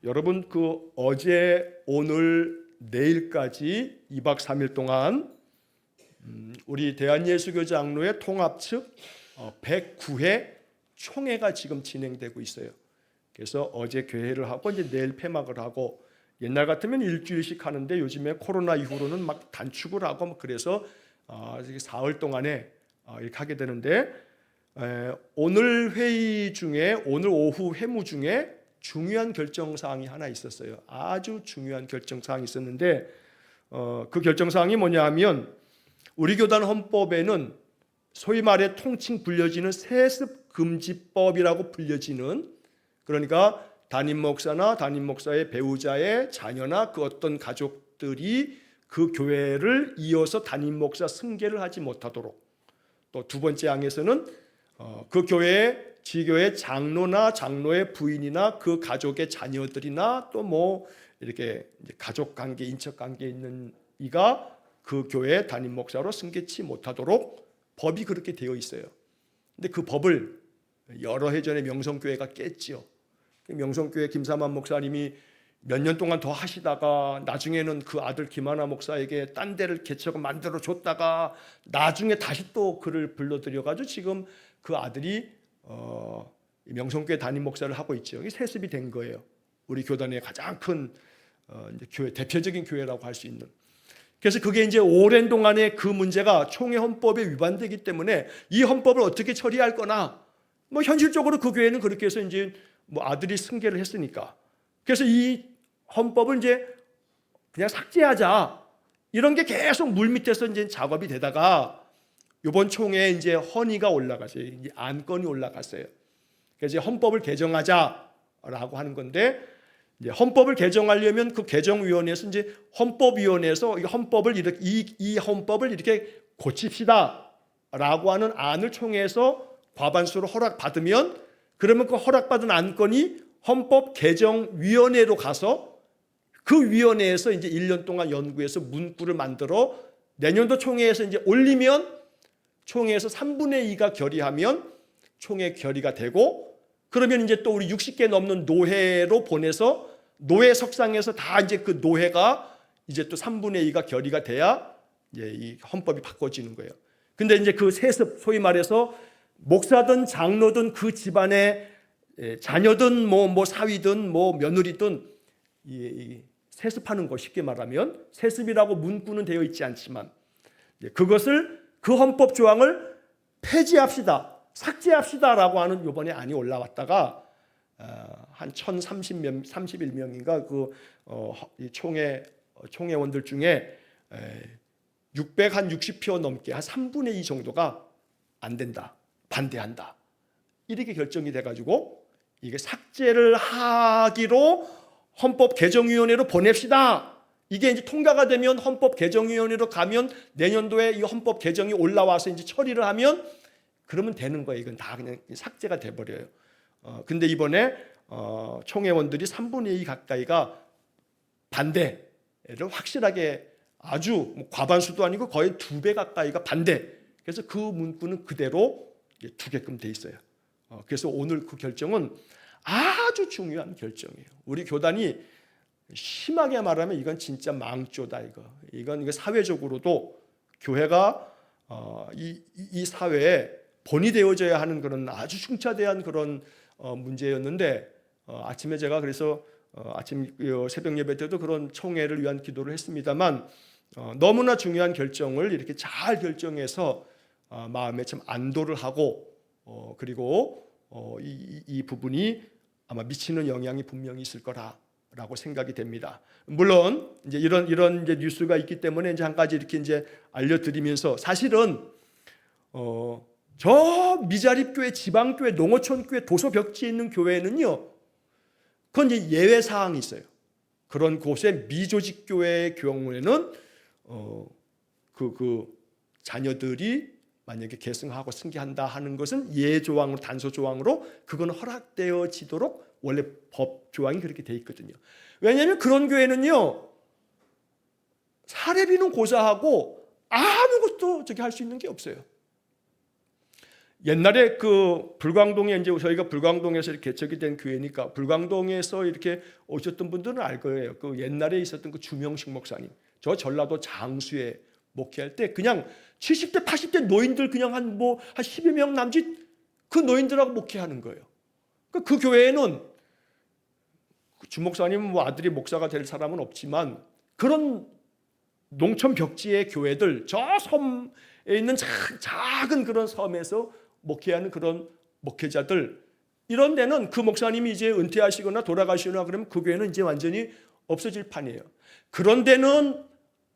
여러분 어제 오늘 내일까지 2박 3일 동안 우리 대한예수교 장로회 통합 측 109회 총회가 지금 진행되고 있어요. 그래서 어제 개회를 하고 이제 내일 폐막을 하고, 옛날 같으면 일주일씩 하는데 요즘에 코로나 이후로는 막 단축을 하고 그래서 사흘 동안에 이렇게 하게 되는데, 오늘 회의 중에, 오늘 오후 회무 중에 중요한 결정사항이 하나 있었어요. 아주 중요한 결정사항이 있었는데, 그 결정사항이 뭐냐 하면, 우리 교단 헌법에는 소위 말해 통칭 불려지는 세습금지법이라고 불려지는, 그러니까 담임 목사나 담임 목사의 배우자의 자녀나 그 어떤 가족들이 그 교회를 이어서 담임 목사 승계를 하지 못하도록, 또 두 번째 항에서는 그 교회의 지교의 장로나 장로의 부인이나 그 가족의 자녀들이나 또 뭐 이렇게 가족 관계, 인척 관계 있는 이가 그 교회 담임 목사로 승계치 못하도록 법이 그렇게 되어 있어요. 근데 그 법을 여러 해 전에 명성교회가 깼지요. 명성교회 김사만 목사님이 몇 년 동안 더 하시다가 나중에는 그 아들 김하나 목사에게 딴 데를 개척을 만들어 줬다가 나중에 다시 또 그를 불러들여가지고 지금 그 아들이 명성교회 담임 목사를 하고 있죠. 이게 세습이 된 거예요. 우리 교단의 가장 큰 이제 교회, 대표적인 교회라고 할 수 있는. 그래서 그게 이제 오랜 동안에 그 문제가 총회 헌법에 위반되기 때문에 이 헌법을 어떻게 처리할 거나, 뭐 현실적으로 그 교회는 그렇게 해서 이제 뭐 아들이 승계를 했으니까, 그래서 이 헌법을 이제 그냥 삭제하자, 이런 게 계속 물밑에서 이제 작업이 되다가 이번 총회에 이제 헌의가 올라갔어요. 이제 안건이 올라갔어요. 그래서 이제 헌법을 개정하자라고 하는 건데, 이제 헌법을 개정하려면 그 개정위원회에서 이제 헌법위원회에서 이 헌법을 이렇게 고칩시다라고 하는 안을 총회에서 과반수로 허락받으면, 그러면 그 허락받은 안건이 헌법 개정위원회로 가서 그 위원회에서 이제 1년 동안 연구해서 문구를 만들어 내년도 총회에서 이제 올리면, 총회에서 3분의 2가 결의하면 총회 결의가 되고, 그러면 이제 또 우리 60개 넘는 노회로 보내서 노회석상에서 다 이제 그 노회가 이제 또 3분의 2가 결의가 돼야 이제 이 헌법이 바꿔지는 거예요. 근데 이제 그 세습, 소위 말해서 목사든 장로든 그 집안의 자녀든 뭐 사위든 뭐 며느리든 이 세습하는 거, 쉽게 말하면 세습이라고 문구는 되어 있지 않지만 그것을, 그 헌법 조항을 폐지합시다, 삭제합시다라고 하는 이번에 안이 올라왔다가 한 1031명인가 그 총회원들 중에 660표 넘게 한 3분의 2 정도가 안 된다, 반대한다, 이렇게 결정이 돼가지고 이게 삭제를 하기로 헌법 개정위원회로 보냅시다. 이게 이제 통과가 되면 헌법 개정위원회로 가면 내년도에 이 헌법 개정이 올라와서 이제 처리를 하면 그러면 되는 거예요. 이건 다 그냥 삭제가 돼버려요. 근데 이번에 총회원들이 3분의 2 가까이가 반대를 확실하게, 아주 뭐 과반수도 아니고 거의 2배 가까이가 반대. 그래서 그 문구는 그대로 두게끔 돼 있어요. 그래서 오늘 그 결정은 아주 중요한 결정이에요. 우리 교단이 심하게 말하면 이건 진짜 망조다. 이건 사회적으로도 교회가 이 사회에 본이 되어져야 하는 그런 아주 중차대한 그런 문제였는데, 아침에 제가 그래서 아침 새벽 예배 때도 그런 총회를 위한 기도를 했습니다만, 너무나 중요한 결정을 이렇게 잘 결정해서 마음에 참 안도를 하고, 그리고 이 부분이 아마 미치는 영향이 분명히 있을 거라고 생각이 됩니다. 물론 이제 이런 이제 뉴스가 있기 때문에 이제 한 가지 이렇게 이제 알려드리면서, 사실은 저 미자립교회, 지방교회, 농어촌교회, 도소벽지에 있는 교회는요, 그건 이제 예외 사항이 있어요. 그런 곳의 미조직교회의 경우에는 그 자녀들이 만약에 계승하고 승계한다 하는 것은 예조항으로, 단서조항으로 그건 허락되어지도록 원래 법 조항이 그렇게 돼 있거든요. 왜냐하면 그런 교회는요, 사례비는 고사하고 아무것도 할 수 있는 게 없어요. 옛날에 그 불광동에 이제 저희가 불광동에서 이렇게 개척이 된 교회니까 불광동에서 이렇게 오셨던 분들은 알 거예요. 그 옛날에 있었던 그 주명식 목사님, 저 전라도 장수에 목회할 때 그냥 70대 80대 노인들 그냥 한 10여 명 남짓 그 노인들하고 목회하는 거예요. 그 교회에는 주 목사님 아들이 목사가 될 사람은 없지만 그런 농촌 벽지의 교회들, 저 섬에 있는 작은 그런 섬에서 목회하는 그런 목회자들, 이런 데는 그 목사님이 이제 은퇴하시거나 돌아가시거나 그러면 그 교회는 이제 완전히 없어질 판이에요. 그런 데는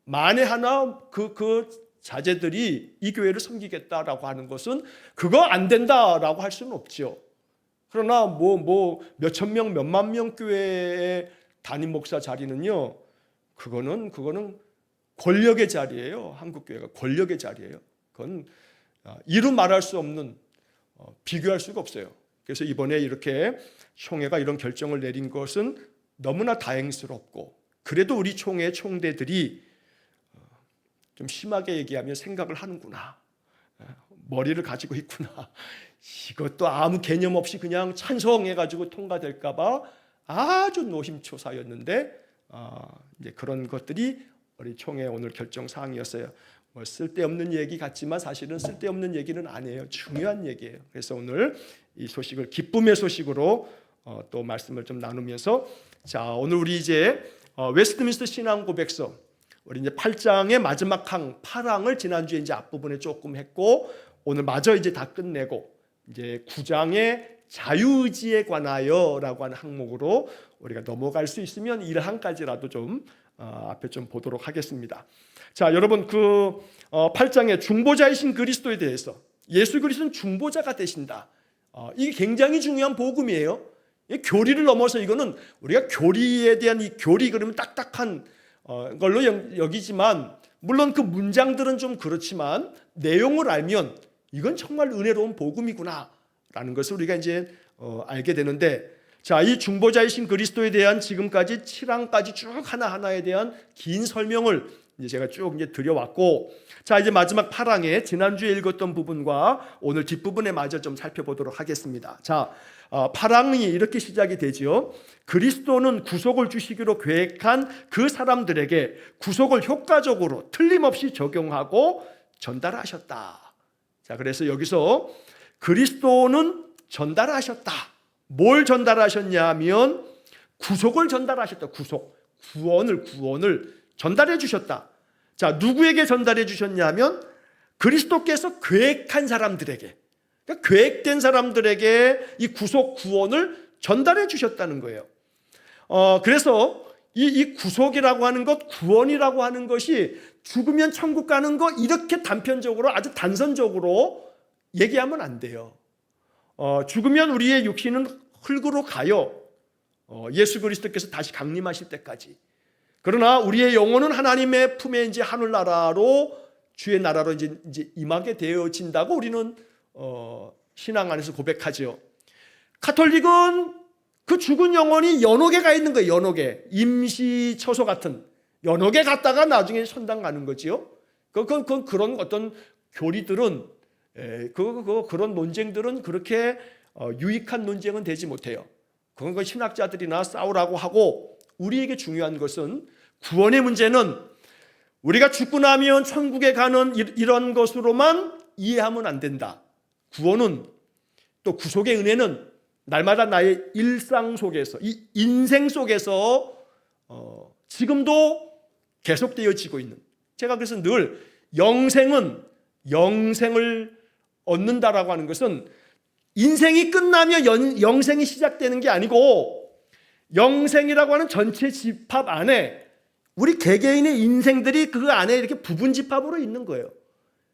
만에 하나 그 자제들이 이 교회를 섬기겠다라고 하는 것은 그거 안 된다라고 할 수는 없죠. 그러나 몇천 명, 몇만 명 교회의 담임 목사 자리는요, 그거는 권력의 자리예요. 한국 교회가 권력의 자리예요. 그건 이루 말할 수 없는, 비교할 수가 없어요. 그래서 이번에 이렇게 총회가 이런 결정을 내린 것은 너무나 다행스럽고, 그래도 우리 총회 총대들이 좀 심하게 얘기하면 생각을 하는구나, 머리를 가지고 있구나, 이것도 아무 개념 없이 그냥 찬성해가지고 통과될까봐 아주 노심초사였는데, 이제 그런 것들이 우리 총회 오늘 결정 사항이었어요. 쓸데없는 얘기 같지만 사실은 쓸데없는 얘기는 아니에요. 중요한 얘기예요. 그래서 오늘 이 소식을 기쁨의 소식으로 또 말씀을 좀 나누면서, 자, 오늘 우리 이제 웨스트민스터 신앙 고백서, 우리 이제 8장의 마지막 항 8항을 지난주에 이제 앞부분에 조금 했고, 오늘 마저 이제 다 끝내고 이제 9장의 자유의지에 관하여라고 하는 항목으로 우리가 넘어갈 수 있으면 1항까지라도 좀 앞에 좀 보도록 하겠습니다. 자, 여러분, 그 8장의 중보자이신 그리스도에 대해서, 예수 그리스도는 중보자가 되신다, 이게 굉장히 중요한 복음이에요. 교리를 넘어서 이거는 우리가 교리에 대한 이 교리 그러면 딱딱한 걸로 여기지만, 물론 그 문장들은 좀 그렇지만 내용을 알면 이건 정말 은혜로운 복음이구나 라는 것을 우리가 이제 알게 되는데, 자, 이 중보자이신 그리스도에 대한 지금까지 7항까지 쭉 하나하나에 대한 긴 설명을 이제 제가 쭉 이제 드려왔고, 자, 이제 마지막 8항에 지난주에 읽었던 부분과 오늘 뒷부분에 마저 좀 살펴보도록 하겠습니다. 자, 8항이 이렇게 시작이 되죠. 그리스도는 구속을 주시기로 계획한 그 사람들에게 구속을 효과적으로 틀림없이 적용하고 전달하셨다. 자, 그래서 여기서 그리스도는 전달하셨다. 뭘 전달하셨냐 하면 구속을 전달하셨다. 구원을 전달해 주셨다. 자, 누구에게 전달해 주셨냐 하면 그리스도께서 계획한 사람들에게, 그러니까 계획된 사람들에게 이 구속 구원을 전달해 주셨다는 거예요. 그래서 이 구속이라고 하는 것, 구원이라고 하는 것이 죽으면 천국 가는 거, 이렇게 단편적으로 아주 단선적으로 얘기하면 안 돼요. 죽으면 우리의 육신은 흙으로 가요. 예수 그리스도께서 다시 강림하실 때까지. 그러나 우리의 영혼은 하나님의 품에 이제 하늘나라로, 주의 나라로 이제 임하게 되어진다고 우리는 신앙 안에서 고백하죠. 가톨릭은 그 죽은 영혼이 연옥에 가 있는 거예요. 연옥에, 임시처소 같은 연옥에 갔다가 나중에 천당 가는 거지요. 그런 어떤 교리들은, 그런 논쟁들은 그렇게 유익한 논쟁은 되지 못해요. 그건 신학자들이나 싸우라고 하고, 우리에게 중요한 것은 구원의 문제는 우리가 죽고 나면 천국에 가는 이런 것으로만 이해하면 안 된다. 구원은, 또 구속의 은혜는 날마다 나의 일상 속에서, 이 인생 속에서 지금도 계속되어지고 있는, 제가 그래서 늘 영생을 얻는다라고 하는 것은 인생이 끝나면 영생이 시작되는 게 아니고, 영생이라고 하는 전체 집합 안에 우리 개개인의 인생들이 그 안에 이렇게 부분 집합으로 있는 거예요.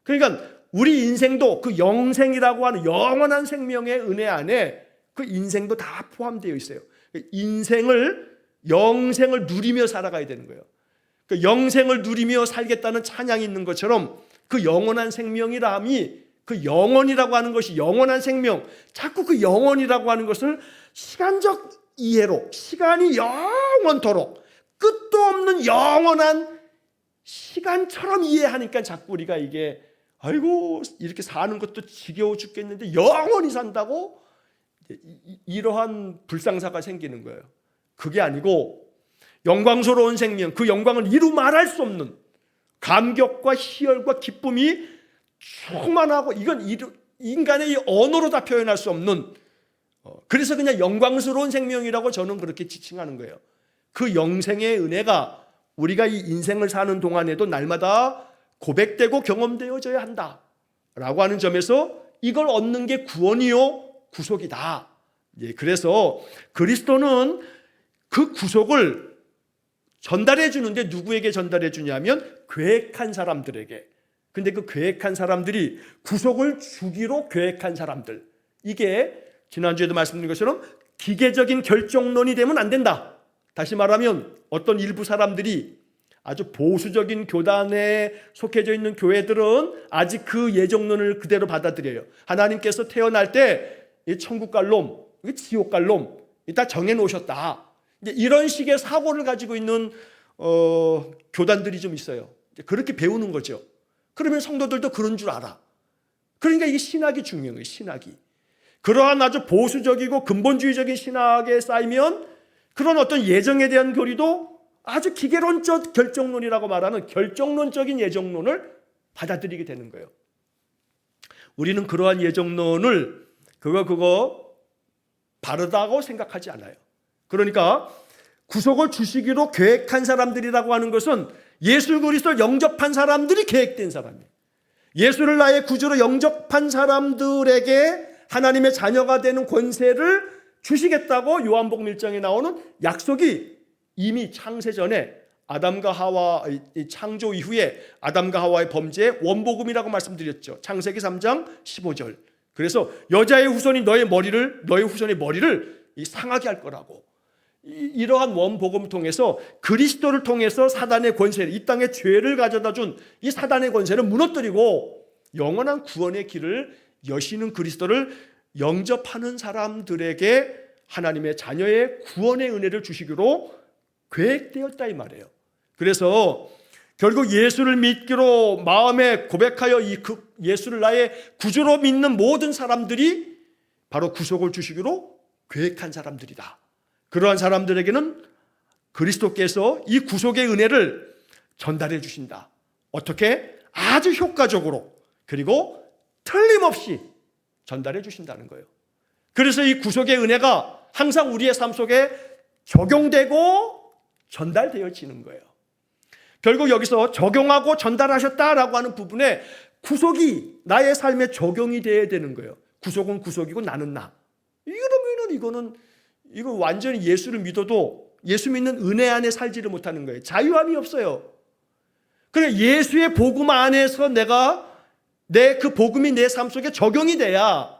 그러니까 우리 인생도 그 영생이라고 하는 영원한 생명의 은혜 안에 그 인생도 다 포함되어 있어요. 영생을 누리며 살아가야 되는 거예요. 그 영생을 누리며 살겠다는 찬양이 있는 것처럼, 그 영원한 생명이라함이, 그 영원이라고 하는 것이 영원한 생명, 자꾸 그 영원이라고 하는 것을 시간적 이해로, 시간이 영원토록 끝도 없는 영원한 시간처럼 이해하니까 자꾸 우리가 이게 아이고 이렇게 사는 것도 지겨워 죽겠는데 영원히 산다고 이러한 불상사가 생기는 거예요. 그게 아니고 영광스러운 생명, 그 영광을 이루 말할 수 없는 감격과 희열과 기쁨이 충만하고 이건 인간의 언어로 다 표현할 수 없는, 그래서 그냥 영광스러운 생명이라고 저는 그렇게 지칭하는 거예요. 그 영생의 은혜가 우리가 이 인생을 사는 동안에도 날마다 고백되고 경험되어져야 한다라고 하는 점에서 이걸 얻는 게 구원이요 구속이다. 그래서 그리스도는 그 구속을 전달해 주는데 누구에게 전달해 주냐면 계획한 사람들에게. 근데 그 계획한 사람들이 구속을 주기로 계획한 사람들, 이게 지난주에도 말씀드린 것처럼 기계적인 결정론이 되면 안 된다. 다시 말하면 어떤 일부 사람들이, 아주 보수적인 교단에 속해져 있는 교회들은 아직 그 예정론을 그대로 받아들여요. 하나님께서 태어날 때 천국 갈 놈, 지옥 갈 놈 다 정해놓으셨다. 이런 식의 사고를 가지고 있는 교단들이 좀 있어요. 그렇게 배우는 거죠. 그러면 성도들도 그런 줄 알아. 그러니까 이게 신학이 중요한 거예요. 신학이. 그러한 아주 보수적이고 근본주의적인 신학에 쌓이면 그런 어떤 예정에 대한 교리도 아주 기계론적 결정론이라고 말하는 결정론적인 예정론을 받아들이게 되는 거예요. 우리는 그러한 예정론을 그거 바르다고 생각하지 않아요. 그러니까 구속을 주시기로 계획한 사람들이라고 하는 것은 예수 그리스도를 영접한 사람들이 계획된 사람이에요. 예수를 나의 구주로 영접한 사람들에게 하나님의 자녀가 되는 권세를 주시겠다고 요한복음 1장에 나오는 약속이 이미 창세전에 아담과 하와 창조 이후에 아담과 하와의 범죄의 원복음이라고 말씀드렸죠. 창세기 3장 15절. 그래서 여자의 후손이 너의 후손의 머리를 상하게 할 거라고. 이러한 원복음 통해서 그리스도를 통해서 사단의 권세를, 이 땅에 죄를 가져다 준 이 사단의 권세를 무너뜨리고 영원한 구원의 길을 여시는 그리스도를 영접하는 사람들에게 하나님의 자녀의 구원의 은혜를 주시기로 계획되었다 이 말이에요. 그래서 결국 예수를 믿기로 마음에 고백하여 예수를 나의 구주로 믿는 모든 사람들이 바로 구속을 주시기로 계획한 사람들이다. 그러한 사람들에게는 그리스도께서 이 구속의 은혜를 전달해 주신다. 어떻게? 아주 효과적으로 그리고 틀림없이 전달해 주신다는 거예요. 그래서 이 구속의 은혜가 항상 우리의 삶 속에 적용되고 전달되어지는 거예요. 결국 여기서 적용하고 전달하셨다라고 하는 부분에 구속이 나의 삶에 적용이 되어야 되는 거예요. 구속은 구속이고 나는 나. 이거는 이거 완전히 예수를 믿어도 예수 믿는 은혜 안에 살지를 못하는 거예요. 자유함이 없어요. 그래 예수의 복음 안에서 내 그 복음이 내 삶 속에 적용이 돼야,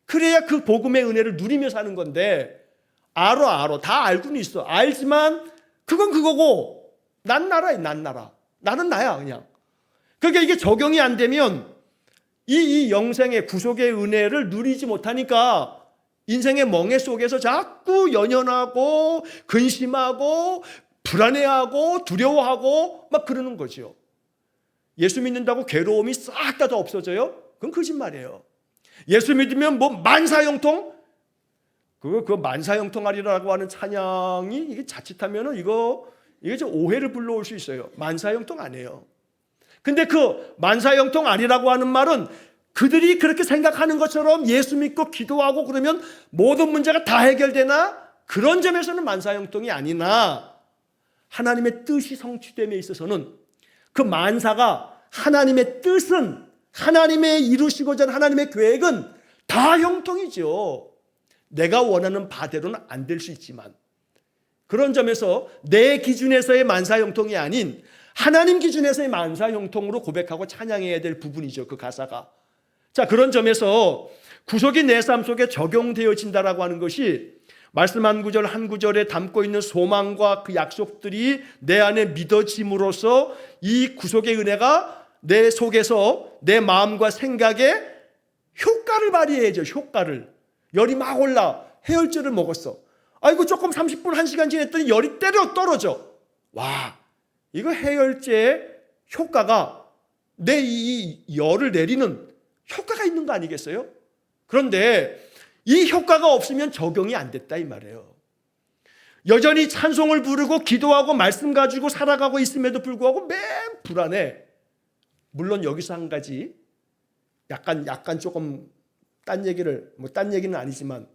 그래야 그 복음의 은혜를 누리며 사는 건데, 알아. 다 알고는 있어. 알지만 그건 그거고 난 나라야. 나는 나야 그냥. 그러니까 이게 적용이 안 되면 이 영생의 구속의 은혜를 누리지 못하니까 인생의 멍해 속에서 자꾸 연연하고 근심하고 불안해하고 두려워하고 막 그러는 거죠. 예수 믿는다고 괴로움이 싹 다 없어져요? 그건 거짓말이에요. 예수 믿으면 뭐 만사형통? 그거 만사형통하리라고 하는 찬양이 이게 자칫하면은 이게 좀 오해를 불러올 수 있어요. 만사형통 아니에요. 근데 그 만사형통 아니라고 하는 말은 그들이 그렇게 생각하는 것처럼 예수 믿고 기도하고 그러면 모든 문제가 다 해결되나? 그런 점에서는 만사형통이 아니나 하나님의 뜻이 성취됨에 있어서는 그 만사가 하나님의 뜻은, 하나님의 이루시고자 하는 하나님의 계획은 다 형통이죠. 내가 원하는 바대로는 안 될 수 있지만 그런 점에서 내 기준에서의 만사형통이 아닌 하나님 기준에서의 만사형통으로 고백하고 찬양해야 될 부분이죠. 그 가사가. 자, 그런 점에서 구속이 내 삶 속에 적용되어진다라고 하는 것이 말씀 한 구절 한 구절에 담고 있는 소망과 그 약속들이 내 안에 믿어짐으로써 이 구속의 은혜가 내 속에서 내 마음과 생각에 효과를 발휘해야죠. 효과를. 열이 막 올라. 해열제를 먹었어. 아이고 조금 30분 1시간 지냈더니 열이 때려 떨어져. 와, 이거 해열제의 효과가 내 이 열을 내리는 효과가 있는 거 아니겠어요? 그런데 이 효과가 없으면 적용이 안 됐다 이 말이에요. 여전히 찬송을 부르고 기도하고 말씀 가지고 살아가고 있음에도 불구하고 매일 불안해. 물론 여기서 한 가지 약간 조금 딴 얘기는 아니지만,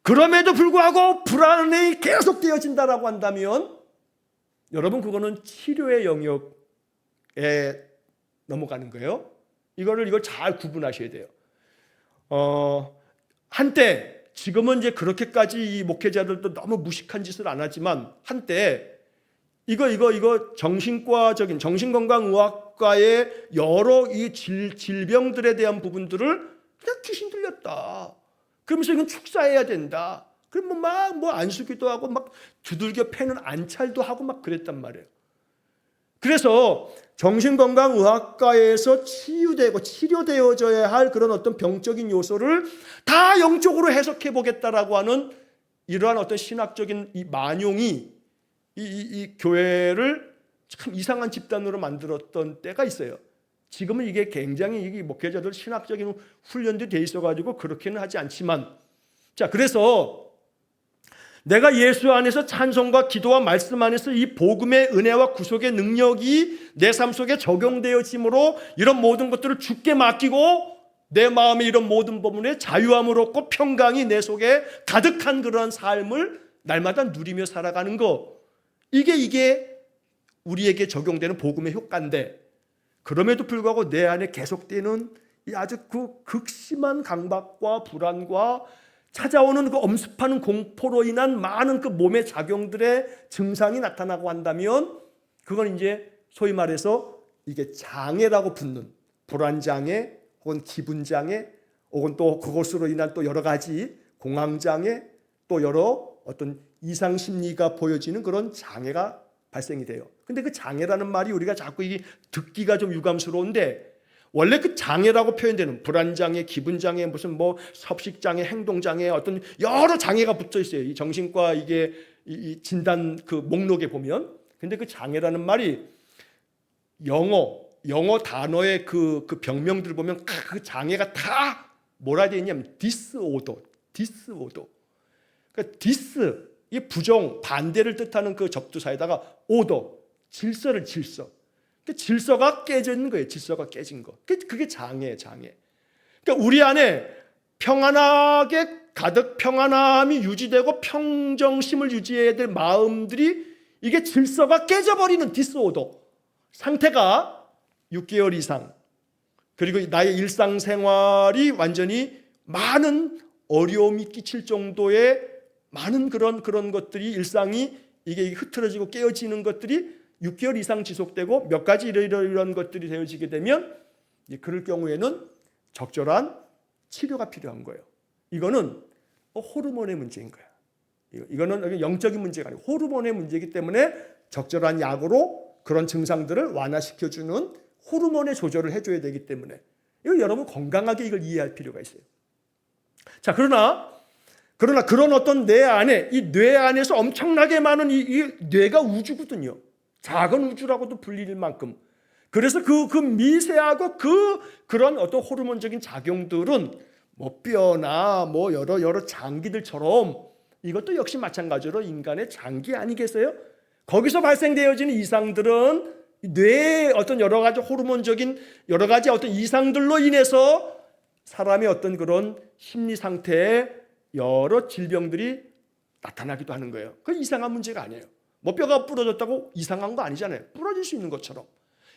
그럼에도 불구하고 불안이 계속되어진다라고 한다면 여러분, 그거는 치료의 영역에 넘어가는 거예요. 이걸 잘 구분하셔야 돼요. 한때, 지금은 이제 그렇게까지 이 목회자들도 너무 무식한 짓을 안 하지만, 한때 이거 정신건강의학과의 여러 이 질병들에 대한 부분들을 그냥 귀신 들렸다, 그러면서 이건 축사해야 된다, 그럼 뭐 안수기도 하고 막 두들겨 패는 안찰도 하고 막 그랬단 말이에요. 그래서 정신건강의학과에서 치유되고 치료되어져야 할 그런 어떤 병적인 요소를 다 영적으로 해석해 보겠다라고 하는 이러한 어떤 신학적인 이 만용이 이 교회를 참 이상한 집단으로 만들었던 때가 있어요. 지금은 이게 굉장히 이 목회자들 신학적인 훈련도 돼 있어가지고 그렇게는 하지 않지만, 자, 그래서 내가 예수 안에서 찬송과 기도와 말씀 안에서 이 복음의 은혜와 구속의 능력이 내 삶 속에 적용되어짐으로 이런 모든 것들을 주께 맡기고 내 마음에 이런 모든 부분에 자유함을 얻고 평강이 내 속에 가득한 그런 삶을 날마다 누리며 살아가는 거, 이게 우리에게 적용되는 복음의 효과인데, 그럼에도 불구하고 내 안에 계속되는 이 아주 그 극심한 강박과 불안과 찾아오는 그 엄습하는 공포로 인한 많은 그 몸의 작용들의 증상이 나타나고 한다면, 그건 이제 소위 말해서 이게 장애라고 붙는 불안장애 혹은 기분장애 혹은 또 그것으로 인한 또 여러 가지 공황장애, 또 여러 어떤 이상심리가 보여지는 그런 장애가 발생이 돼요. 근데 그 장애라는 말이 우리가 자꾸 이게 듣기가 좀 유감스러운데, 원래 그 장애라고 표현되는 불안장애, 기분장애, 무슨 뭐 섭식장애, 행동장애, 어떤 여러 장애가 붙어 있어요. 이 정신과 이게 이 진단 그 목록에 보면. 근데 그 장애라는 말이 영어 단어의 그 병명들 보면 그 장애가 다 뭐라 되어 있냐면 디스오더. 그러니까 디스, 이 부정, 반대를 뜻하는 그 접두사에다가 오더, 질서. 질서가 깨져 있는 거예요. 질서가 깨진 거. 그게 장애예요. 그러니까 우리 안에 평안하게 가득 평안함이 유지되고 평정심을 유지해야 될 마음들이, 이게 질서가 깨져버리는 디스오더 상태가 6개월 이상, 그리고 나의 일상생활이 완전히 많은 어려움이 끼칠 정도의 많은 그런 것들이, 일상이 이게 흐트러지고 깨어지는 것들이 6개월 이상 지속되고 몇 가지 이런 것들이 되어지게 되면, 그럴 경우에는 적절한 치료가 필요한 거예요. 이거는 호르몬의 문제인 거야. 이거는 영적인 문제가 아니고 호르몬의 문제이기 때문에 적절한 약으로 그런 증상들을 완화시켜주는 호르몬의 조절을 해줘야 되기 때문에, 이거 여러분 건강하게 이걸 이해할 필요가 있어요. 자, 그러나 그런 어떤 내 안에, 이 뇌 안에서 엄청나게 많은 이 뇌가 우주거든요. 작은 우주라고도 불릴 만큼. 그래서 그 미세하고 그런 어떤 호르몬적인 작용들은 뭐 뼈나 뭐 여러 장기들처럼 이것도 역시 마찬가지로 인간의 장기 아니겠어요? 거기서 발생되어지는 이상들은 뇌의 어떤 여러 가지 호르몬적인 여러 가지 어떤 이상들로 인해서 사람의 어떤 그런 심리 상태에 여러 질병들이 나타나기도 하는 거예요. 그건 이상한 문제가 아니에요. 뭐 뼈가 부러졌다고 이상한 거 아니잖아요. 부러질 수 있는 것처럼.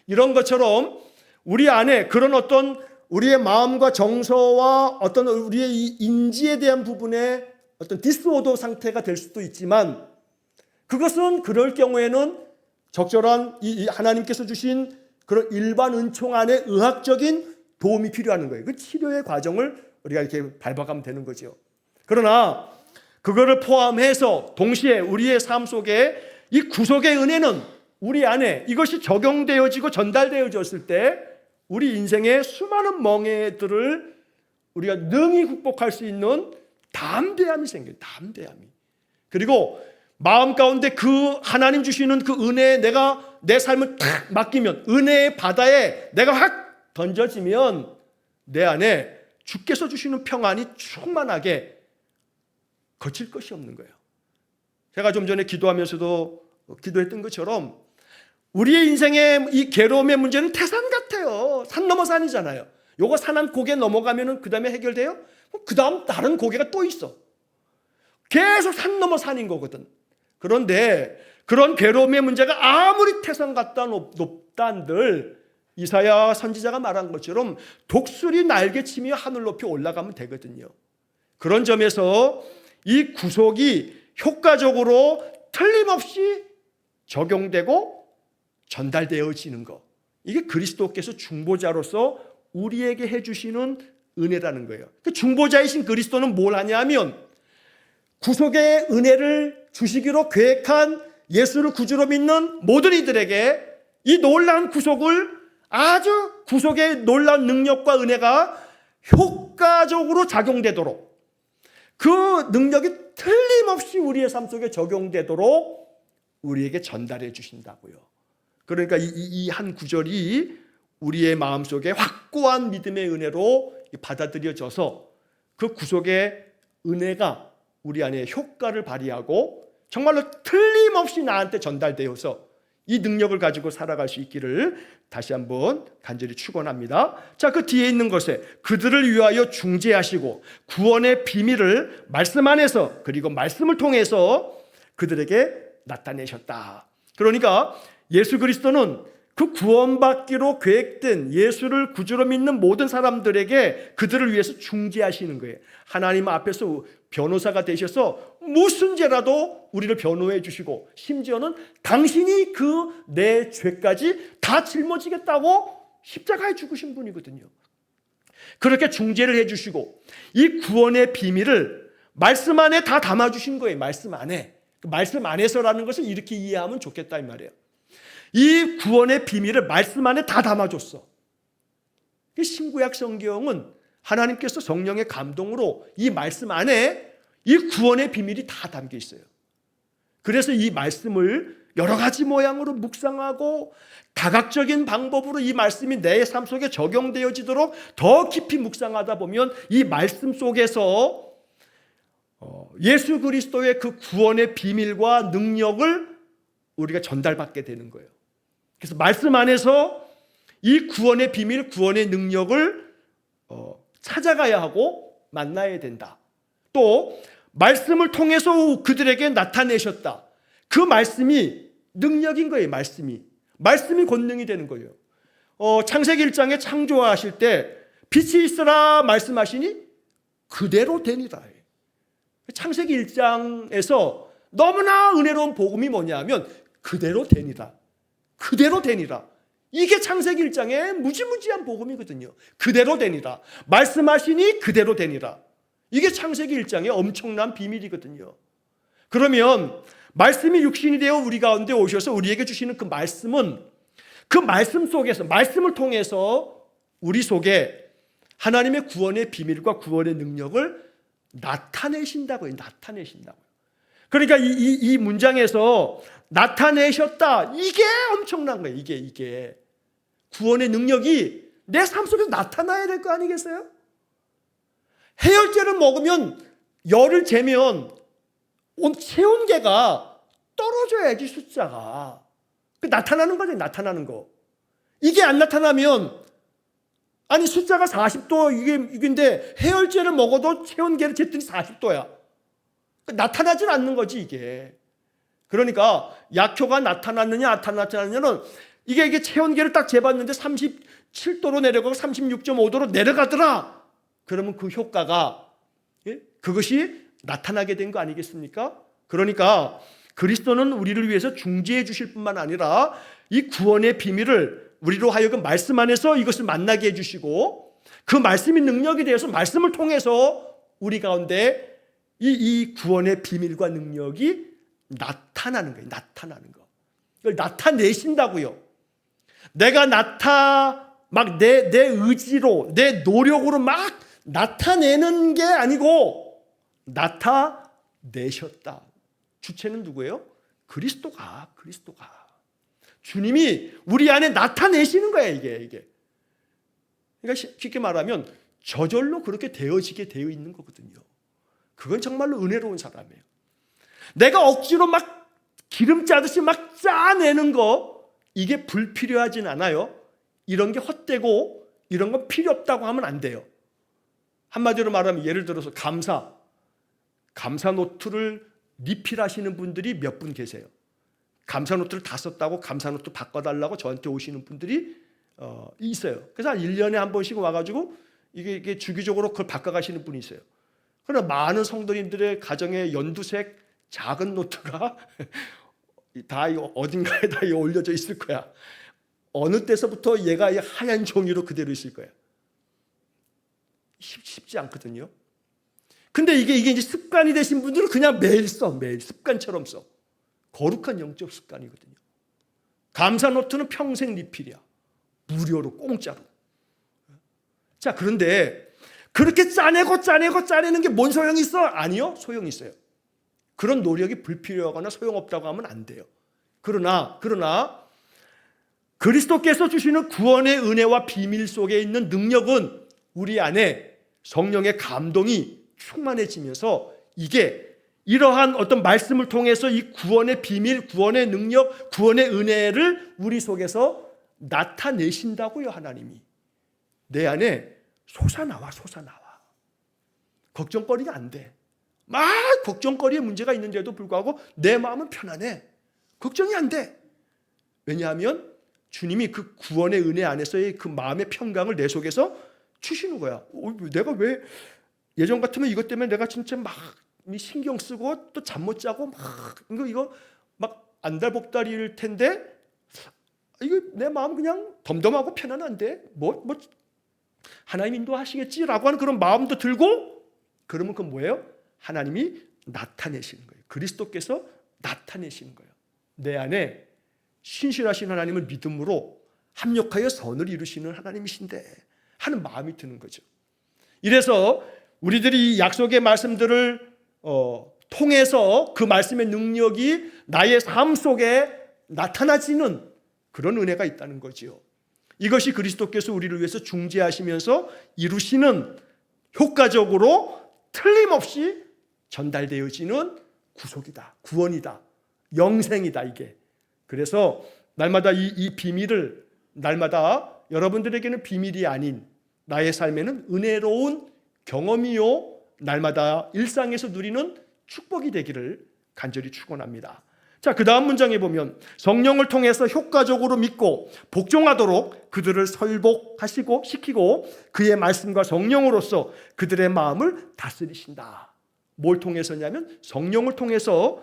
이런 것처럼 우리 안에 그런 어떤 우리의 마음과 정서와 어떤 우리의 이 인지에 대한 부분에 어떤 디스오더 상태가 될 수도 있지만, 그것은 그럴 경우에는 적절한 이 하나님께서 주신 그런 일반 은총 안에 의학적인 도움이 필요한 거예요. 그 치료의 과정을 우리가 이렇게 밟아가면 되는 거죠. 그러나 그거를 포함해서 동시에 우리의 삶 속에 이 구속의 은혜는 우리 안에 이것이 적용되어지고 전달되어졌을 때 우리 인생의 수많은 멍해들을 우리가 능히 극복할 수 있는 담대함이 생겨요. 담대함이. 그리고 마음 가운데 그 하나님 주시는 그 은혜에 내가 내 삶을 탁 맡기면, 은혜의 바다에 내가 확 던져지면 내 안에 주께서 주시는 평안이 충만하게 거칠 것이 없는 거예요. 제가 좀 전에 기도하면서도 기도했던 것처럼 우리의 인생의 이 괴로움의 문제는 태산 같아요. 산 넘어 산이잖아요. 요거 산 한 고개 넘어가면은 그 다음에 해결돼요? 그 다음 다른 고개가 또 있어. 계속 산 넘어 산인 거거든. 그런데 그런 괴로움의 문제가 아무리 태산 같다 높단들 이사야 선지자가 말한 것처럼 독수리 날개치며 하늘 높이 올라가면 되거든요. 그런 점에서 이 구속이 효과적으로 틀림없이 적용되고 전달되어지는 것, 이게 그리스도께서 중보자로서 우리에게 해주시는 은혜라는 거예요. 그 중보자이신 그리스도는 뭘 하냐면 구속의 은혜를 주시기로 계획한 예수를 구주로 믿는 모든 이들에게 이 놀라운 구속을, 아주 구속의 놀라운 능력과 은혜가 효과적으로 작용되도록, 그 능력이 틀림없이 우리의 삶 속에 적용되도록 우리에게 전달해 주신다고요. 그러니까 이 한 구절이 우리의 마음속에 확고한 믿음의 은혜로 받아들여져서 그 구속의 은혜가 우리 안에 효과를 발휘하고 정말로 틀림없이 나한테 전달되어서 이 능력을 가지고 살아갈 수 있기를 다시 한번 간절히 축원합니다. 자, 그 뒤에 있는 것에 그들을 위하여 중재하시고 구원의 비밀을 말씀 안에서 그리고 말씀을 통해서 그들에게 나타내셨다. 그러니까 예수 그리스도는 그 구원받기로 계획된 예수를 구주로 믿는 모든 사람들에게 그들을 위해서 중재하시는 거예요. 하나님 앞에서 변호사가 되셔서 무슨 죄라도 우리를 변호해 주시고, 심지어는 당신이 그 내 죄까지 다 짊어지겠다고 십자가에 죽으신 분이거든요. 그렇게 중재를 해 주시고 이 구원의 비밀을 말씀 안에 다 담아주신 거예요. 말씀 안에. 말씀 안에서라는 것을 이렇게 이해하면 좋겠다 이 말이에요. 이 구원의 비밀을 말씀 안에 다 담아줬어. 신구약 성경은 하나님께서 성령의 감동으로 이 말씀 안에 이 구원의 비밀이 다 담겨 있어요. 그래서 이 말씀을 여러 가지 모양으로 묵상하고 다각적인 방법으로 이 말씀이 내 삶 속에 적용되어지도록 더 깊이 묵상하다 보면 이 말씀 속에서 예수 그리스도의 그 구원의 비밀과 능력을 우리가 전달받게 되는 거예요. 그래서 말씀 안에서 이 구원의 비밀, 구원의 능력을 찾아가야 하고 만나야 된다. 또 말씀을 통해서 그들에게 나타내셨다. 그 말씀이 능력인 거예요. 말씀이 권능이 되는 거예요. 창세기 1장에 창조하실 때 빛이 있으라 말씀하시니 그대로 되니라. 창세기 1장에서 너무나 은혜로운 복음이 뭐냐면 그대로 되니라. 그대로 되니라. 이게 창세기 1장의 무지무지한 복음이거든요. 그대로 되니라. 말씀하시니 그대로 되니라. 이게 창세기 1장의 엄청난 비밀이거든요. 그러면 말씀이 육신이 되어 우리 가운데 오셔서 우리에게 주시는 그 말씀은 그 말씀 속에서, 말씀을 통해서 우리 속에 하나님의 구원의 비밀과 구원의 능력을 나타내신다고요. 나타내신다고요. 그러니까 이 문장에서 나타내셨다. 이게 엄청난 거예요. 이게. 구원의 능력이 내 삶 속에서 나타나야 될 거 아니겠어요? 해열제를 먹으면 열을 재면 체온계가 떨어져야지 숫자가. 나타나는 거죠. 나타나는 거. 이게 안 나타나면 아니 숫자가 40도 이게인데 해열제를 먹어도 체온계를 쟀더니 40도야. 나타나질 않는 거지 이게. 그러니까 약효가 나타났느냐 나타나지 않느냐는 이게 체온계를 딱 재봤는데 37도로 내려가고 36.5도로 내려가더라. 그러면 그 효과가 그것이 나타나게 된 거 아니겠습니까? 그러니까 그리스도는 우리를 위해서 중재해 주실 뿐만 아니라 이 구원의 비밀을 우리로 하여금 말씀 안에서 이것을 만나게 해주시고 그 말씀이 능력이 되어서 말씀을 통해서 우리 가운데 이 구원의 비밀과 능력이 나타나는 거예요. 나타나는 거. 이걸 나타내신다고요. 내가 막 내 의지로, 내 노력으로 막 나타내는 게 아니고 나타내셨다. 주체는 누구예요? 그리스도가. 주님이 우리 안에 나타내시는 거야, 이게. 그러니까 쉽게 말하면 저절로 그렇게 되어지게 되어 있는 거거든요. 그건 정말로 은혜로운 사람이에요. 내가 억지로 막 기름 짜듯이 막 짜내는 거, 이게 불필요하진 않아요. 이런 게 헛되고 이런 건 필요 없다고 하면 안 돼요. 한마디로 말하면 예를 들어서 감사 노트를 리필하시는 분들이 몇 분 계세요. 감사 노트를 다 썼다고 감사 노트 바꿔달라고 저한테 오시는 분들이 있어요. 그래서 한 1년에 한 번씩 와가지고 이게 주기적으로 그걸 바꿔가시는 분이 있어요. 그러나 많은 성도님들의 가정에 연두색 작은 노트가 다 어딘가에 다 올려져 있을 거야. 어느 때서부터 얘가 하얀 종이로 그대로 있을 거야. 쉽지 않거든요. 근데 이게 이제 습관이 되신 분들은 그냥 매일 써. 매일 습관처럼 써. 거룩한 영적 습관이거든요. 감사 노트는 평생 리필이야. 무료로 공짜로. 자, 그런데 그렇게 짜내는 게 뭔 소용이 있어? 아니요, 소용이 있어요. 그런 노력이 불필요하거나 소용없다고 하면 안 돼요. 그러나 그리스도께서 주시는 구원의 은혜와 비밀 속에 있는 능력은 우리 안에 성령의 감동이 충만해지면서 이게 이러한 어떤 말씀을 통해서 이 구원의 비밀, 구원의 능력, 구원의 은혜를 우리 속에서 나타내신다고요. 하나님이 내 안에 솟아나와. 걱정거리가 안 돼. 막 걱정거리에 문제가 있는데도 불구하고 내 마음은 편안해. 걱정이 안 돼. 왜냐하면 주님이 그 구원의 은혜 안에서의 그 마음의 평강을 내 속에서 주시는 거야. 내가 왜 예전 같으면 이것 때문에 내가 진짜 막 신경 쓰고 또 잠 못 자고 막 이거 막 안달복달일 텐데 이거 내 마음 그냥 덤덤하고 편안한데 뭐 하나님 인도하시겠지라고 하는 그런 마음도 들고 그러면 그건 뭐예요? 하나님이 나타내시는 거예요. 그리스도께서 나타내시는 거예요. 내 안에 신실하신 하나님을 믿음으로 합력하여 선을 이루시는 하나님이신데 하는 마음이 드는 거죠. 이래서 우리들이 이 약속의 말씀들을 통해서 그 말씀의 능력이 나의 삶 속에 나타나지는 그런 은혜가 있다는 거지요. 이것이 그리스도께서 우리를 위해서 중재하시면서 이루시는 효과적으로 틀림없이 전달되어지는 구속이다, 구원이다, 영생이다 이게. 그래서 날마다 이 비밀을 날마다 여러분들에게는 비밀이 아닌 나의 삶에는 은혜로운 경험이요 날마다 일상에서 누리는 축복이 되기를 간절히 축원합니다. 자, 그 다음 문장에 보면 성령을 통해서 효과적으로 믿고 복종하도록 그들을 설복하시고 시키고 그의 말씀과 성령으로서 그들의 마음을 다스리신다. 뭘 통해서냐면 성령을 통해서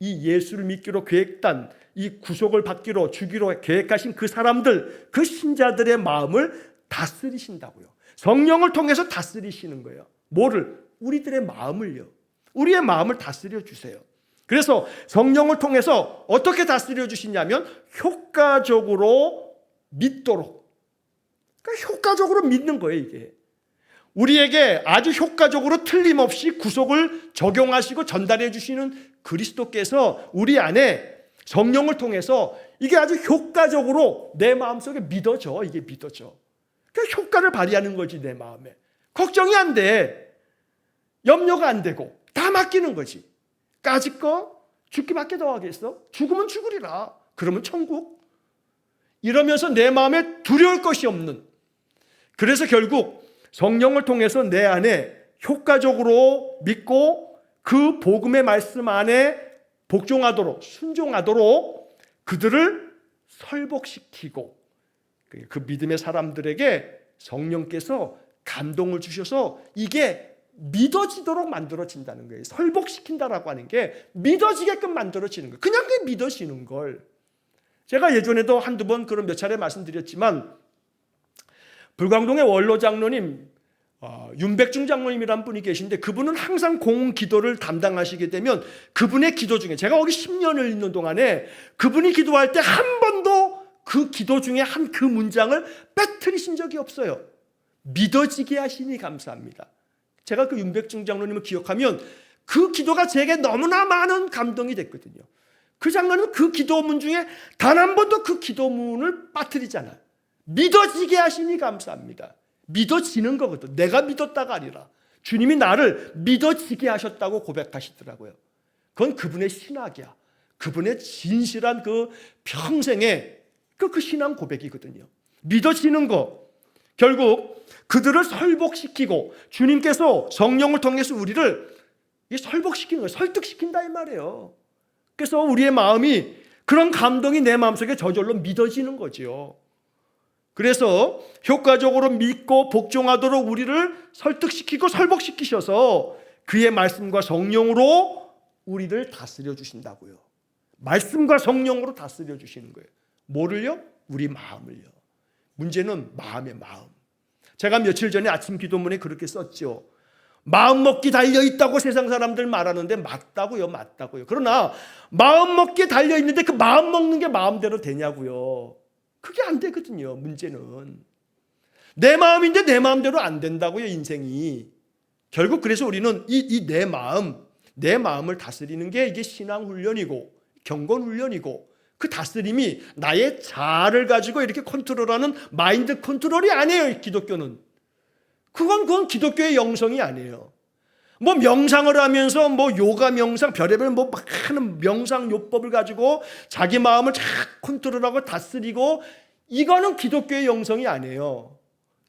이 예수를 믿기로 계획단, 이 구속을 받기로 주기로 계획하신 그 사람들, 그 신자들의 마음을 다스리신다고요. 성령을 통해서 다스리시는 거예요. 뭐를? 우리들의 마음을요. 우리의 마음을 다스려 주세요. 그래서 성령을 통해서 어떻게 다스려 주시냐면 효과적으로 믿도록. 그러니까 효과적으로 믿는 거예요, 이게. 우리에게 아주 효과적으로 틀림없이 구속을 적용하시고 전달해 주시는 그리스도께서 우리 안에 성령을 통해서 이게 아주 효과적으로 내 마음속에 믿어져. 이게 믿어져. 그러니까 효과를 발휘하는 거지, 내 마음에. 걱정이 안 돼. 염려가 안 되고 다 맡기는 거지. 까짓 거 죽기밖에 더 하겠어? 죽으면 죽으리라. 그러면 천국. 이러면서 내 마음에 두려울 것이 없는. 그래서 결국 성령을 통해서 내 안에 효과적으로 믿고 그 복음의 말씀 안에 복종하도록 순종하도록 그들을 설복시키고 그 믿음의 사람들에게 성령께서 감동을 주셔서 이게 믿어지도록 만들어진다는 거예요. 설복시킨다라고 하는 게 믿어지게끔 만들어지는 거예요. 그냥 그게 믿어지는 걸. 제가 예전에도 한두 번 그런 몇 차례 말씀드렸지만 불광동의 원로 장로님 윤백중 장로님이라는 분이 계신데 그분은 항상 공기도를 담당하시게 되면 그분의 기도 중에 제가 거기 10년을 있는 동안에 그분이 기도할 때 한 번도 그 기도 중에 한 그 문장을 빼뜨리신 적이 없어요. 믿어지게 하시니 감사합니다. 제가 그 윤백중 장로님을 기억하면 그 기도가 제게 너무나 많은 감동이 됐거든요. 그 장로는 그 기도문 중에 단 한 번도 그 기도문을 빠뜨리지 않아요. 믿어지게 하시니 감사합니다. 믿어지는 거거든. 내가 믿었다가 아니라 주님이 나를 믿어지게 하셨다고 고백하시더라고요. 그건 그분의 신학이야. 그분의 진실한 그 평생의 그 신앙 고백이거든요. 믿어지는 거. 결국 그들을 설복시키고 주님께서 성령을 통해서 우리를 설복시키는 거예요. 설득시킨다 이 말이에요. 그래서 우리의 마음이 그런 감동이 내 마음속에 저절로 믿어지는 거죠. 그래서 효과적으로 믿고 복종하도록 우리를 설득시키고 설복시키셔서 그의 말씀과 성령으로 우리를 다스려 주신다고요. 말씀과 성령으로 다스려 주시는 거예요. 뭐를요? 우리 마음을요. 문제는 마음의 마음. 제가 며칠 전에 아침 기도문에 그렇게 썼죠. 마음먹기 달려있다고 세상 사람들 말하는데 맞다고요. 그러나 마음먹기에 달려있는데 그 마음 먹는 게 마음대로 되냐고요. 그게 안 되거든요. 문제는 내 마음인데 내 마음대로 안 된다고요. 인생이. 결국 그래서 우리는 내 마음을 다스리는 게 이게 신앙훈련이고 경건훈련이고, 그 다스림이 나의 자아를 가지고 이렇게 컨트롤하는 마인드 컨트롤이 아니에요. 기독교는 그건 기독교의 영성이 아니에요. 뭐 명상을 하면서 뭐 요가 명상 별의별 뭐 많은 명상 요법을 가지고 자기 마음을 잘 컨트롤하고 다스리고, 이거는 기독교의 영성이 아니에요.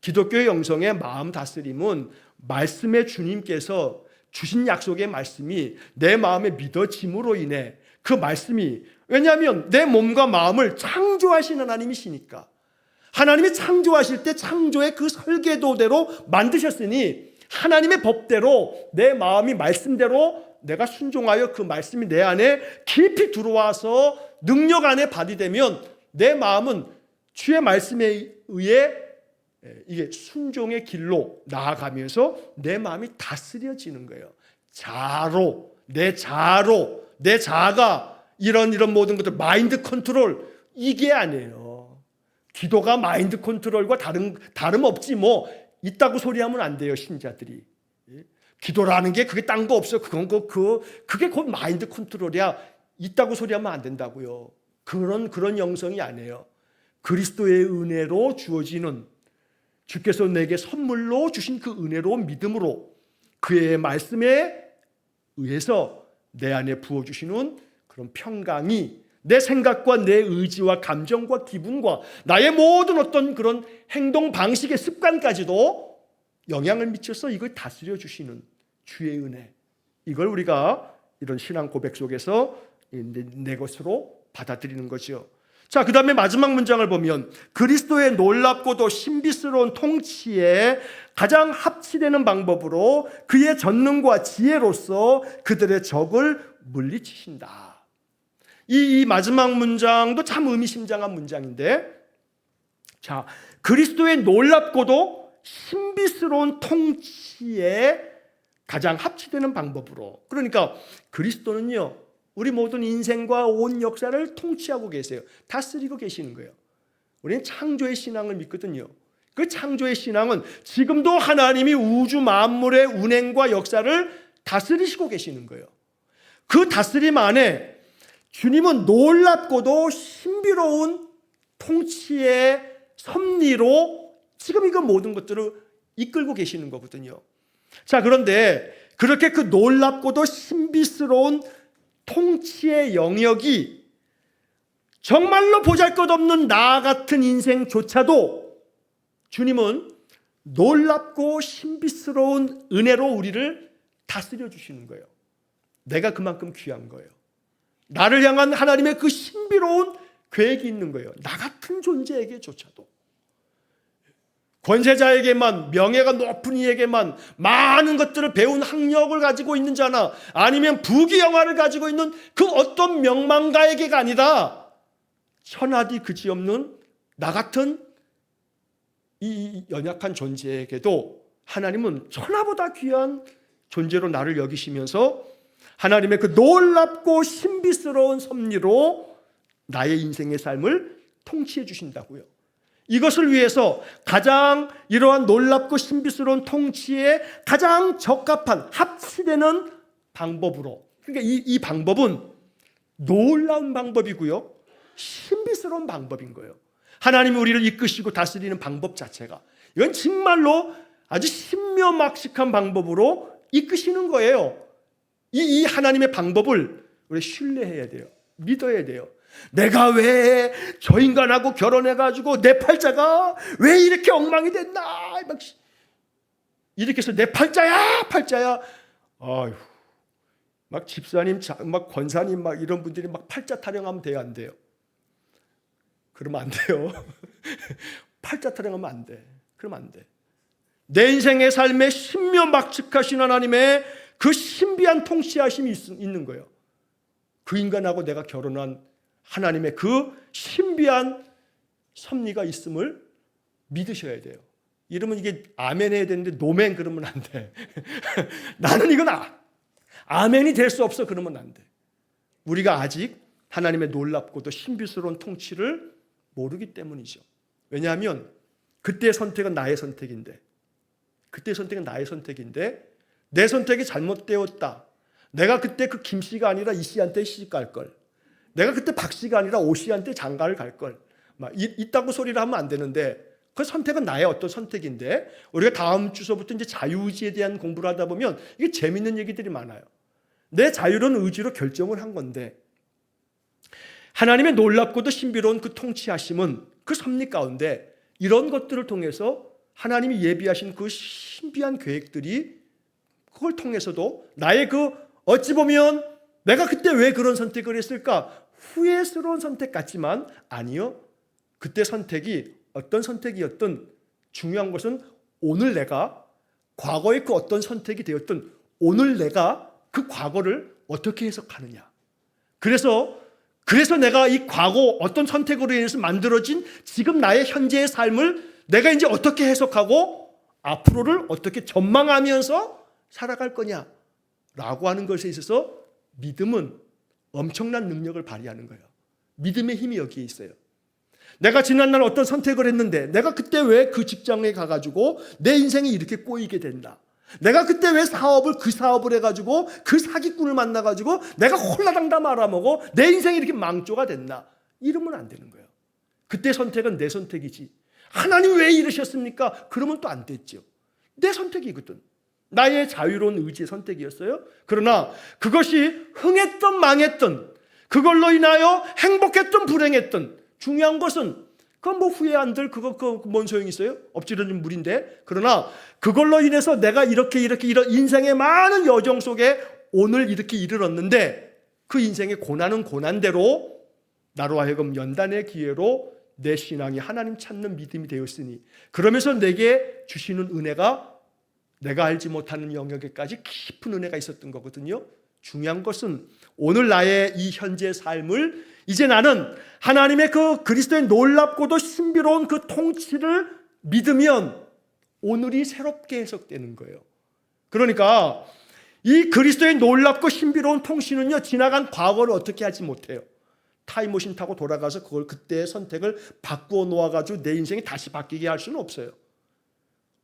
기독교의 영성의 마음 다스림은 말씀의 주님께서 주신 약속의 말씀이 내 마음에 믿어짐으로 인해 그 말씀이, 왜냐하면 내 몸과 마음을 창조하신 하나님이시니까, 하나님이 창조하실 때 창조의 그 설계도대로 만드셨으니 하나님의 법대로 내 마음이 말씀대로 내가 순종하여 그 말씀이 내 안에 깊이 들어와서 능력 안에 발휘되면 내 마음은 주의 말씀에 의해 이게 순종의 길로 나아가면서 내 마음이 다스려지는 거예요. 내 자아가 이런 모든 것들, 마인드 컨트롤, 이게 아니에요. 기도가 마인드 컨트롤과 다름없지 뭐 있다고 소리하면 안 돼요. 신자들이. 기도라는 게 그게 딴 거 없어요. 그게 곧 마인드 컨트롤이야. 있다고 소리하면 안 된다고요. 그런 영성이 아니에요. 그리스도의 은혜로 주어지는, 주께서 내게 선물로 주신 그 은혜로운 믿음으로 그의 말씀에 의해서 내 안에 부어주시는 그런 평강이 내 생각과 내 의지와 감정과 기분과 나의 모든 어떤 그런 행동 방식의 습관까지도 영향을 미쳐서 이걸 다스려 주시는 주의 은혜, 이걸 우리가 이런 신앙 고백 속에서 내 것으로 받아들이는 거죠. 자, 그 다음에 마지막 문장을 보면 그리스도의 놀랍고도 신비스러운 통치에 가장 합치되는 방법으로 그의 전능과 지혜로서 그들의 적을 물리치신다. 이 마지막 문장도 참 의미심장한 문장인데, 자, 그리스도의 놀랍고도 신비스러운 통치에 가장 합치되는 방법으로, 그러니까 그리스도는요 우리 모든 인생과 온 역사를 통치하고 계세요. 다스리고 계시는 거예요. 우리는 창조의 신앙을 믿거든요. 그 창조의 신앙은 지금도 하나님이 우주 만물의 운행과 역사를 다스리시고 계시는 거예요. 그 다스림 안에 주님은 놀랍고도 신비로운 통치의 섭리로 지금 이거 모든 것들을 이끌고 계시는 거거든요. 자, 그런데 그렇게 그 놀랍고도 신비스러운 통치의 영역이 정말로 보잘것없는 나 같은 인생조차도 주님은 놀랍고 신비스러운 은혜로 우리를 다스려 주시는 거예요. 내가 그만큼 귀한 거예요. 나를 향한 하나님의 그 신비로운 계획이 있는 거예요. 나 같은 존재에게조차도, 권세자에게만, 명예가 높은 이에게만, 많은 것들을 배운 학력을 가지고 있는 자나 아니면 부귀영화를 가지고 있는 그 어떤 명망가에게가 아니라 천하디 그지없는 나 같은 이 연약한 존재에게도 하나님은 천하보다 귀한 존재로 나를 여기시면서 하나님의 그 놀랍고 신비스러운 섭리로 나의 인생의 삶을 통치해 주신다고요. 이것을 위해서 가장 이러한 놀랍고 신비스러운 통치에 가장 적합한 합치되는 방법으로. 그러니까 이 방법은 놀라운 방법이고요, 신비스러운 방법인 거예요. 하나님이 우리를 이끄시고 다스리는 방법 자체가, 이건 정말로 아주 신묘막측한 방법으로 이끄시는 거예요. 이 하나님의 방법을 우리 신뢰해야 돼요. 믿어야 돼요. 내가 왜 저 인간하고 결혼해가지고 내 팔자가 왜 이렇게 엉망이 됐나, 이렇게 해서 내 팔자야. 아휴, 막 집사님, 막 권사님, 막 이런 분들이 막 팔자 타령하면 돼요, 안 돼요? 그러면 안 돼요. 팔자 타령하면 안 돼. 그러면 안 돼. 내 인생의 삶에 신묘막측하신 하나님의 그 신비한 통치하심이 있는 거예요. 그 인간하고 내가 결혼한 하나님의 그 신비한 섭리가 있음을 믿으셔야 돼요. 이러면 이게 아멘 해야 되는데 노멘 그러면 안 돼. 나는 이건 아멘이 될 수 없어 그러면 안 돼. 우리가 아직 하나님의 놀랍고도 신비스러운 통치를 모르기 때문이죠. 왜냐하면 그때의 선택은 나의 선택인데, 내 선택이 잘못되었다. 내가 그때 그 김 씨가 아니라 이 씨한테 시집 갈 걸, 내가 그때 박 씨가 아니라 오 씨한테 장가를 갈 걸, 막 이따구 소리를 하면 안 되는데, 그 선택은 나의 어떤 선택인데, 우리가 다음 주서부터 이제 자유의지에 대한 공부를 하다 보면 이게 재밌는 얘기들이 많아요. 내 자유로운 의지로 결정을 한 건데, 하나님의 놀랍고도 신비로운 그 통치하심은 그 섭리 가운데 이런 것들을 통해서 하나님이 예비하신 그 신비한 계획들이, 그걸 통해서도 나의 그 어찌 보면 내가 그때 왜 그런 선택을 했을까, 후회스러운 선택 같지만 아니요, 그때 선택이 어떤 선택이었든 중요한 것은 오늘 내가, 과거의 그 어떤 선택이 되었든 오늘 내가 그 과거를 어떻게 해석하느냐. 그래서 내가 이 과거 어떤 선택으로 인해서 만들어진 지금 나의 현재의 삶을 내가 이제 어떻게 해석하고 앞으로를 어떻게 전망하면서 살아갈 거냐라고 하는 것에 있어서 믿음은 엄청난 능력을 발휘하는 거예요. 믿음의 힘이 여기에 있어요. 내가 지난날 어떤 선택을 했는데 내가 그때 왜 그 직장에 가가지고 내 인생이 이렇게 꼬이게 된다. 내가 그때 왜 그 사업을 해가지고 그 사기꾼을 만나가지고 내가 홀라당다 말아먹어 내 인생이 이렇게 망조가 됐나. 이러면 안 되는 거예요. 그때 선택은 내 선택이지. 하나님 왜 이러셨습니까? 그러면 또 안 됐죠. 내 선택이거든. 나의 자유로운 의지의 선택이었어요. 그러나 그것이 흥했던 망했던, 그걸로 인하여 행복했던 불행했던, 중요한 것은 그건 뭐 후회 안 들, 그거 뭔 소용이 있어요? 엎질러진 물인데. 그러나 그걸로 인해서 내가 이런 인생의 많은 여정 속에 오늘 이렇게 이르렀는데, 그 인생의 고난은 고난대로 나로 하여금 연단의 기회로 내 신앙이 하나님 찾는 믿음이 되었으니, 그러면서 내게 주시는 은혜가 내가 알지 못하는 영역에까지 깊은 은혜가 있었던 거거든요. 중요한 것은 오늘 나의 이 현재 삶을 이제 나는 하나님의 그 그리스도의 놀랍고도 신비로운 그 통치를 믿으면 오늘이 새롭게 해석되는 거예요. 그러니까 이 그리스도의 놀랍고 신비로운 통치는요, 지나간 과거를 어떻게 하지 못해요. 타임머신 타고 돌아가서 그걸 그때의 선택을 바꾸어 놓아가지고 내 인생이 다시 바뀌게 할 수는 없어요.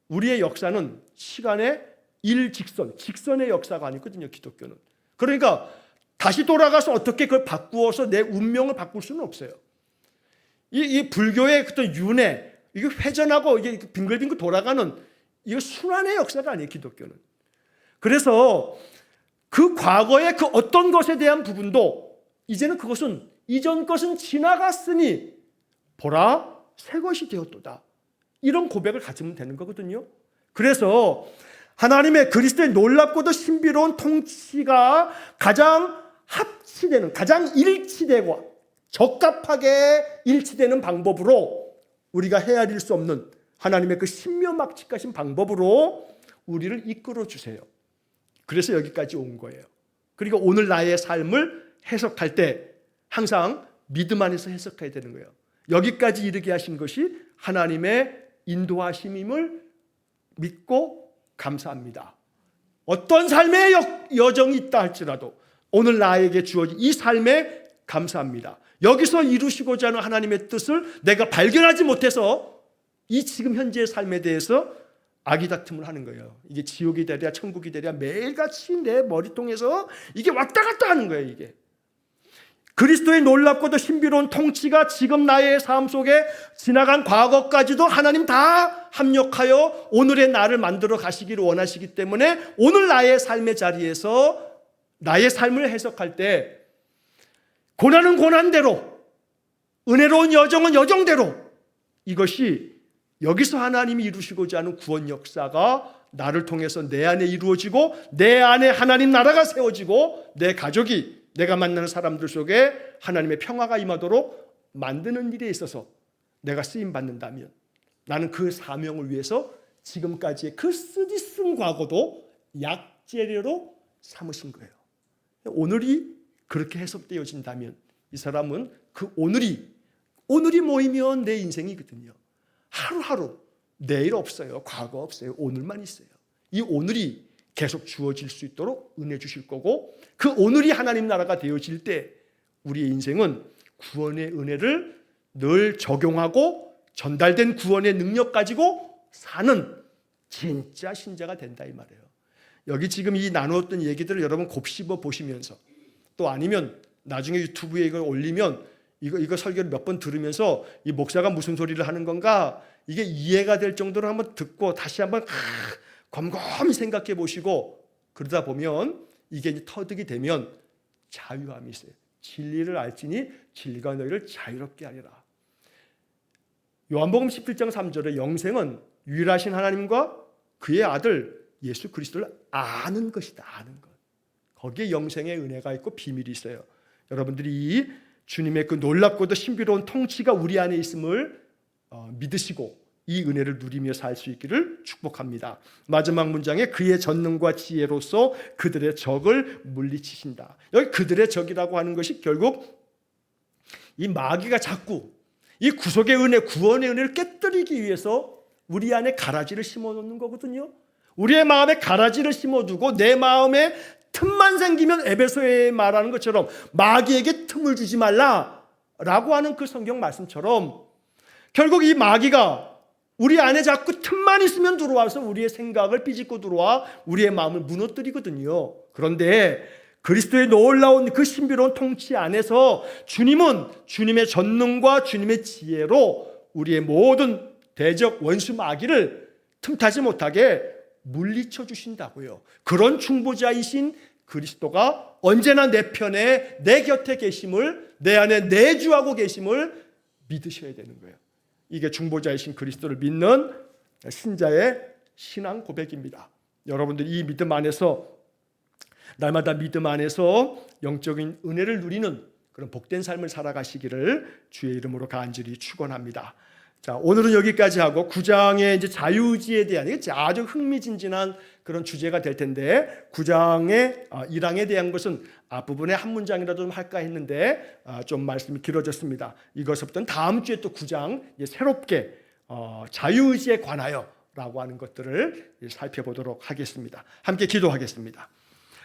우리의 역사는 시간의 직선의 역사가 아니거든요, 기독교는. 그러니까 다시 돌아가서 어떻게 그걸 바꾸어서 내 운명을 바꿀 수는 없어요. 이 불교의 어떤 윤회, 이게 회전하고 이게 빙글빙글 돌아가는, 이거 순환의 역사가 아니에요, 기독교는. 그래서 그 과거의 그 어떤 것에 대한 부분도 이제는 그것은 이전 것은 지나갔으니 보라 새 것이 되었도다. 이런 고백을 가지면 되는 거거든요. 그래서 하나님의 그리스도의 놀랍고도 신비로운 통치가 가장 합치되는, 가장 일치되고 적합하게 일치되는 방법으로, 우리가 헤아릴 수 없는 하나님의 그 신묘막측하신 방법으로 우리를 이끌어 주세요. 그래서 여기까지 온 거예요. 그리고 오늘 나의 삶을 해석할 때 항상 믿음 안에서 해석해야 되는 거예요. 여기까지 이르게 하신 것이 하나님의 인도하심임을 믿고 감사합니다. 어떤 삶의 여정이 있다 할지라도 오늘 나에게 주어진 이 삶에 감사합니다. 여기서 이루시고자 하는 하나님의 뜻을 내가 발견하지 못해서 이 지금 현재의 삶에 대해서 아기다툼을 하는 거예요. 이게 지옥이 되랴 천국이 되랴 매일같이 내 머리통에서 이게 왔다 갔다 하는 거예요. 이게 그리스도의 놀랍고도 신비로운 통치가 지금 나의 삶 속에 지나간 과거까지도 하나님 다 합력하여 오늘의 나를 만들어 가시기를 원하시기 때문에 오늘 나의 삶의 자리에서 나의 삶을 해석할 때 고난은 고난대로, 은혜로운 여정은 여정대로, 이것이 여기서 하나님이 이루시고자 하는 구원 역사가 나를 통해서 내 안에 이루어지고 내 안에 하나님 나라가 세워지고 내 가족이, 내가 만나는 사람들 속에 하나님의 평화가 임하도록 만드는 일에 있어서 내가 쓰임받는다면 나는 그 사명을 위해서 지금까지의 그 쓰디쓴 과거도 약재료로 삼으신 거예요. 오늘이 그렇게 해석되어진다면 이 사람은 그 오늘이 모이면 내 인생이거든요. 하루하루 내일 없어요. 과거 없어요. 오늘만 있어요. 이 오늘이 계속 주어질 수 있도록 은혜 주실 거고 그 오늘이 하나님 나라가 되어질 때 우리의 인생은 구원의 은혜를 늘 적용하고 전달된 구원의 능력 가지고 사는 진짜 신자가 된다 이 말이에요. 여기 지금 이 나누었던 얘기들을 여러분 곱씹어 보시면서 또 아니면 나중에 유튜브에 이걸 올리면 이거 설교를 몇 번 들으면서 이 목사가 무슨 소리를 하는 건가 이게 이해가 될 정도로 한번 듣고 다시 한번 곰곰이 생각해 보시고 그러다 보면 이게 이제 터득이 되면 자유함이 있어요. 진리를 알지니 진리가 너희를 자유롭게 하리라. 요한복음 17장 3절에 영생은 유일하신 하나님과 그의 아들 예수 그리스도를 아는 것이다. 아는 것. 거기에 영생의 은혜가 있고 비밀이 있어요. 여러분들이 주님의 그 놀랍고도 신비로운 통치가 우리 안에 있음을 믿으시고 이 은혜를 누리며 살 수 있기를 축복합니다. 마지막 문장에 그의 전능과 지혜로서 그들의 적을 물리치신다. 여기 그들의 적이라고 하는 것이 결국 이 마귀가 자꾸 이 구속의 은혜, 구원의 은혜를 깨뜨리기 위해서 우리 안에 가라지를 심어놓는 거거든요. 우리의 마음에 가라지를 심어두고 내 마음에 틈만 생기면 에베소에 말하는 것처럼 마귀에게 틈을 주지 말라라고 하는 그 성경 말씀처럼 결국 이 마귀가 우리 안에 자꾸 틈만 있으면 들어와서 우리의 생각을 삐집고 들어와 우리의 마음을 무너뜨리거든요. 그런데 그리스도의 놀라운 그 신비로운 통치 안에서 주님은 주님의 전능과 주님의 지혜로 우리의 모든 대적 원수 마귀를 틈타지 못하게 물리쳐 주신다고요. 그런 중보자이신 그리스도가 언제나 내 편에 내 곁에 계심을 내 안에 내주하고 계심을 믿으셔야 되는 거예요. 이게 중보자이신 그리스도를 믿는 신자의 신앙 고백입니다. 여러분들이 이 믿음 안에서 날마다 믿음 안에서 영적인 은혜를 누리는 그런 복된 삶을 살아가시기를 주의 이름으로 간절히 축원합니다. 자, 오늘은 여기까지 하고 9장의 이제 자유의지에 대한 아주 흥미진진한 그런 주제가 될 텐데 9장의 1항에 대한 것은 앞부분에 한 문장이라도 좀 할까 했는데 좀 말씀이 길어졌습니다. 이것부터는 다음 주에 또 9장 새롭게 자유의지에 관하여라고 하는 것들을 살펴보도록 하겠습니다. 함께 기도하겠습니다.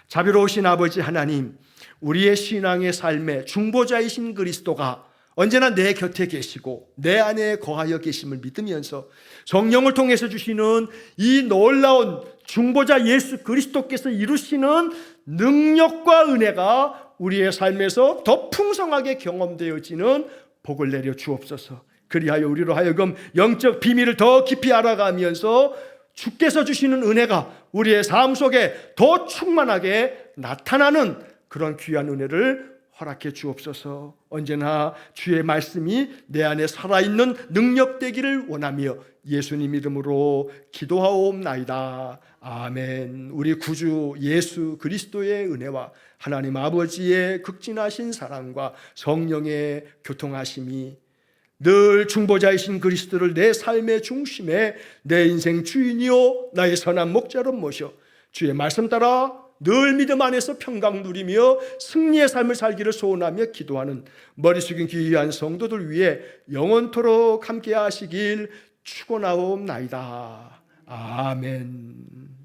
자비로우신 아버지 하나님, 우리의 신앙의 삶의 중보자이신 그리스도가 언제나 내 곁에 계시고 내 안에 거하여 계심을 믿으면서 성령을 통해서 주시는 이 놀라운 중보자 예수 그리스도께서 이루시는 능력과 은혜가 우리의 삶에서 더 풍성하게 경험되어지는 복을 내려 주옵소서. 그리하여 우리로 하여금 영적 비밀을 더 깊이 알아가면서 주께서 주시는 은혜가 우리의 삶 속에 더 충만하게 나타나는 그런 귀한 은혜를 허락해 주옵소서. 언제나 주의 말씀이 내 안에 살아있는 능력되기를 원하며 예수님 이름으로 기도하옵나이다. 아멘. 우리 구주 예수 그리스도의 은혜와 하나님 아버지의 극진하신 사랑과 성령의 교통하심이 늘 중보자이신 그리스도를 내 삶의 중심에 내 인생 주인이요 나의 선한 목자로 모셔 주의 말씀 따라 늘 믿음 안에서 평강 누리며 승리의 삶을 살기를 소원하며 기도하는 머리 숙인 귀한 성도들 위해 영원토록 함께 하시길 축원하옵나이다. 아멘.